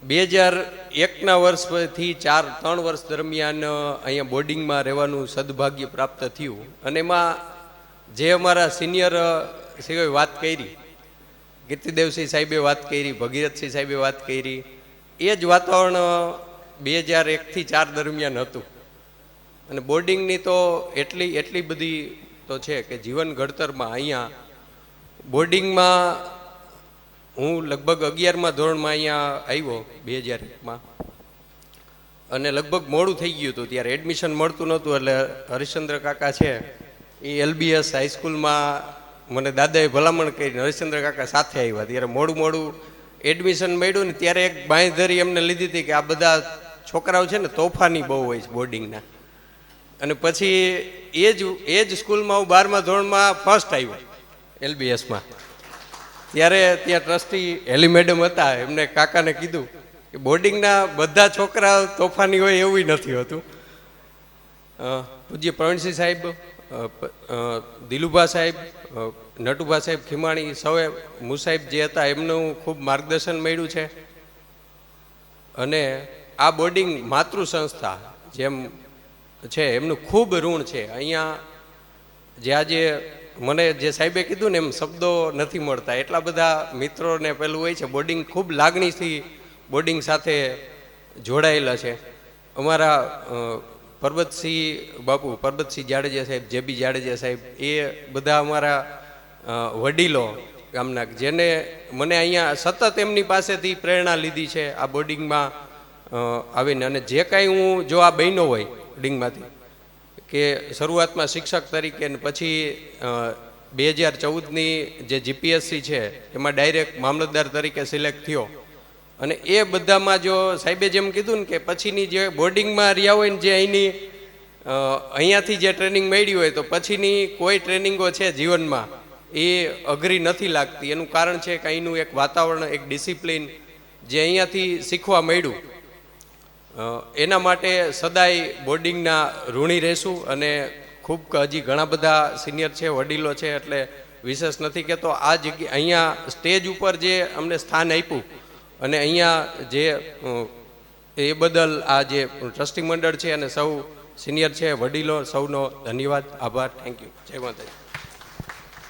2001ના વર્ષથી 3 વર્ષ દરમિયાન અહીંયા બોર્ડિંગમાં રહેવાનું સદભાગ્ય પ્રાપ્ત થયું અને એમાં જે અમારા સિનિયર સિવાય વાત કરી, કીર્તિદેવસિંહ સાહેબે વાત કરી, ભગીરથસિંહ સાહેબે વાત કરી, એ જ વાતાવરણ 2001થી 4 દરમિયાન હતું. અને બોર્ડિંગની તો એટલી બધી તો છે કે જીવન ઘડતરમાં અહીંયા બોર્ડિંગમાં હું લગભગ 11મા ધોરણમાં અહીંયા આવ્યો 2001માં અને લગભગ મોડું થઈ ગયું હતું. ત્યારે એડમિશન મળતું નહોતું એટલે હરિશ્ચંદ્ર કાકા છે એ LBS હાઈસ્કૂલમાં મને દાદાએ ભલામણ કરીને હરિશ્ચંદ્ર કાકા સાથે આવ્યા. ત્યારે મોડું એડમિશન મળ્યું ને ત્યારે એક બાંયધરી એમને લીધી હતી કે આ બધા છોકરાઓ છે ને તોફાની બહુ હોય છે બોર્ડિંગના. અને પછી એ જ સ્કૂલમાં હું 12મા ધોરણમાં ફર્સ્ટ આવ્યો LBSમાં. ત્યારે ત્યાં ટ્રસ્ટી હેલી મેડમ હતા, એમને કાકાને કીધું કે બોર્ડિંગના બધા છોકરા તોફાની હોય એવું નથી હોતું. પૂજ્ય પ્રવીણસિંહ સાહેબ, દિલુભા સાહેબ, નટુભા સાહેબ ખીમાણી, સૌએ મુસાહેબ જે હતા એમનું ખૂબ માર્ગદર્શન મળ્યું છે. અને આ બોર્ડિંગ માતૃ સંસ્થા જેમ છે એમનું ખૂબ ઋણ છે. અહીંયા જે આજે મને જે સાહેબે કીધું ને એમ શબ્દો નથી મળતા, એટલા બધા મિત્રોને પેલું હોય છે. બોર્ડિંગ ખૂબ લાગણીથી બોર્ડિંગ સાથે જોડાયેલા છે. અમારા પરબતસિંહ જાડેજા સાહેબ, JB જાડેજા સાહેબ, એ બધા અમારા વડીલો ગામના, જેને મને અહીંયા સતત એમની પાસેથી પ્રેરણા લીધી છે આ બોર્ડિંગમાં આવીને. અને જે કાંઈ હું જો આ બન્યો હોય બોર્ડિંગમાંથી કે શરૂઆતમાં શિક્ષક તરીકે ને પછી 2014ની જે GPSC છે એમાં ડાયરેક્ટ મામલતદાર તરીકે સિલેક્ટ થયો. અને એ બધામાં જો સાહેબે જેમ કીધું ને કે પછીની જે બોર્ડિંગમાં રહ્યા હોય ને જે અહીંયાથી જે ટ્રેનિંગ મળી હોય તો પછીની કોઈ ટ્રેનિંગો છે જીવનમાં એ અઘરી નથી લાગતી. એનું કારણ છે કે અહીંનું એક વાતાવરણ, એક ડિસિપ્લિન જે અહીંયાથી શીખવા મળ્યું, એના માટે સદાય બોર્ડિંગના ઋણી રહેશું. અને ખૂબ હજી ઘણા બધા સિનિયર છે, વડીલો છે, એટલે વિશેષ નથી કહેતો. આ જગ્યા અહીંયા સ્ટેજ ઉપર જે અમને સ્થાન આપ્યું અને અહીંયા જે એ બદલ આ જે ટ્રસ્ટી મંડળ છે અને સૌ સિનિયર છે, વડીલો, સૌનો ધન્યવાદ, આભાર. Thank you. જય માતાજી.